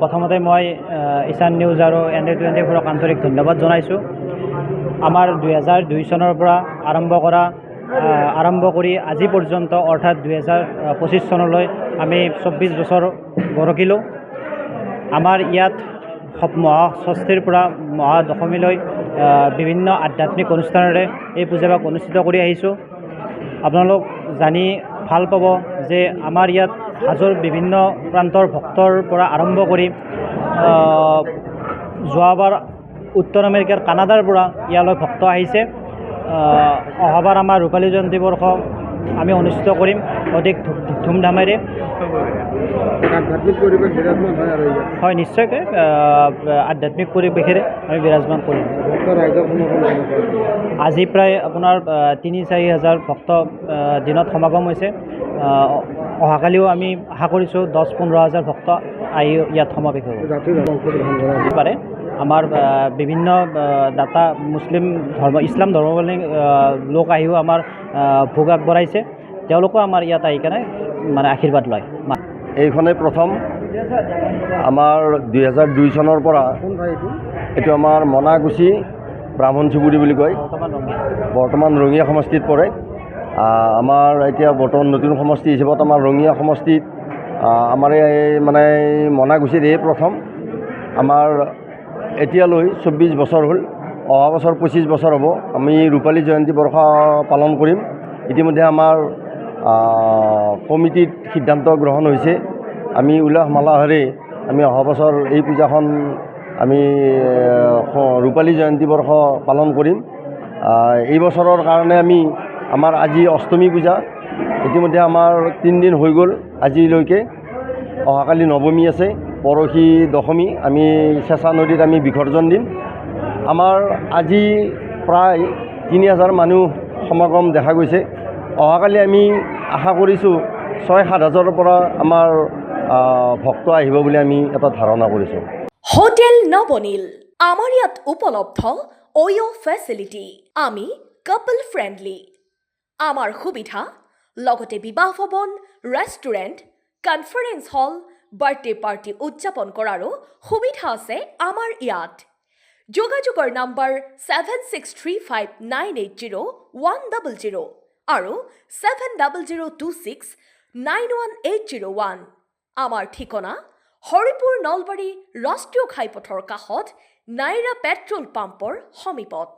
প্ৰথমতে মই ঈশান নিউজ আৰু ND24ক আন্তৰিক ধন্যবাদ জনাইছোঁ। আমাৰ 2002 চনৰ পৰা আৰম্ভ কৰি আজি পৰ্যন্ত অৰ্থাৎ 2025 চনলৈ আমি 24 বছৰ গৰকিলোঁ। আমাৰ ইয়াত মহাষষ্ঠীৰ পৰা মহাদশমীলৈ বিভিন্ন আধ্যাত্মিক অনুষ্ঠানেৰে এই পূজাভাগ অনুষ্ঠিত কৰি আহিছোঁ। আপোনালোক জানি ভাল পাব যে আমাৰ ইয়াত হাজোৰ বিভিন্ন প্ৰান্তৰ ভক্তৰ পৰা আৰম্ভ কৰি যোৱাবাৰ উত্তৰ আমেৰিকাৰ কানাডাৰ পৰা ইয়ালৈ ভক্ত আহিছে। অহাবাৰ আমাৰ ৰূপালী জয়ন্তী বৰ্ষ আমি অনুষ্ঠিত কৰিম অধিক ধুমধামেৰে। আধ্যাত্মিক পৰিৱেশ বিৰাজমান হয় আৰু হয়, নিশ্চয়কৈ আধ্যাত্মিক পৰিৱেশেৰে আমি বিৰাজমান কৰিম। আজি প্ৰায় আপোনাৰ 3-4 হাজাৰ ভক্ত দিনত সমাগম হৈছে। অহাকালিও আমি আশা কৰিছোঁ 10-15 হাজাৰ ভক্ত আহি ইয়াত সমাৱেশ হ'ব পাৰে। আমাৰ বিভিন্ন দাতা ইছলাম ধৰ্মাৱলম্বী লোক আহিও আমাৰ ভোগ আগবঢ়াইছে। তেওঁলোকেও আমাৰ ইয়াত আহি কেনে মানে আশীৰ্বাদ লয়। এইখনেই প্ৰথম আমাৰ 2002 চনৰ পৰা এইটো আমাৰ মনাগুচি ব্ৰাহ্মণ চুবুৰী বুলি কয়, বৰ্তমান ৰঙিয়া সমষ্টিত পৰে। আমাৰ এতিয়া বৰ্তমান নতুন সমষ্টি হিচাপত আমাৰ ৰঙিয়া সমষ্টিত আমাৰ এই মানে মনাগুচিত এই প্ৰথম। আমাৰ এতিয়ালৈ 24 বছৰ হ'ল, অহা বছৰ 25 বছৰ হ'ব। আমি ৰূপালী জয়ন্তী বৰ্ষ পালন কৰিম। ইতিমধ্যে আমাৰ কমিটিত সিদ্ধান্ত গ্ৰহণ হৈছে, আমি উলহ মালহেৰে আমি অহা বছৰ এই পূজাখন আমি ৰূপালী জয়ন্তী বৰ্ষ পালন কৰিম। এই বছৰৰ কাৰণে আমাৰ আজি অষ্টমী পূজা, ইতিমধ্যে আমাৰ 3 দিন হৈ গ'ল আজিলৈকে। অহাকালি নৱমী আছে, পৰহি দশমী। আমি চেঁচা নদীত আমি বিসৰ্জন দিম। আমাৰ আজি প্ৰায় 3,000 মানুহ সমাগম দেখা গৈছে। অহাকালি আমি আশা কৰিছোঁ 6-7 হাজাৰৰ পৰা আমাৰ ভক্ত আহিব বুলি আমি এটা ধাৰণা কৰিছোঁ। হোটেল নবনীল আমাৰ ইয়াত উপলব্ধ ওয়ো ফেচিলিটি। আমি কাপল ফ্ৰেণ্ডলি। আমাৰ সুবিধা লগতে বিবাহ ভৱন, ৰেষ্টুৰেণ্ট, কনফাৰেন্স হল, বাৰ্থডে পাৰ্টি উদযাপন কৰাৰো সুবিধা আছে আমাৰ ইয়াত। যোগাযোগৰ নম্বৰ 7635980100 আৰু 7002691801। আমাৰ ঠিকনা হৰিপুৰ নলবাৰী ৰাষ্ট্ৰীয় ঘাইপথৰ কাষত নাইৰা পেট্ৰল পাম্পৰ সমীপত।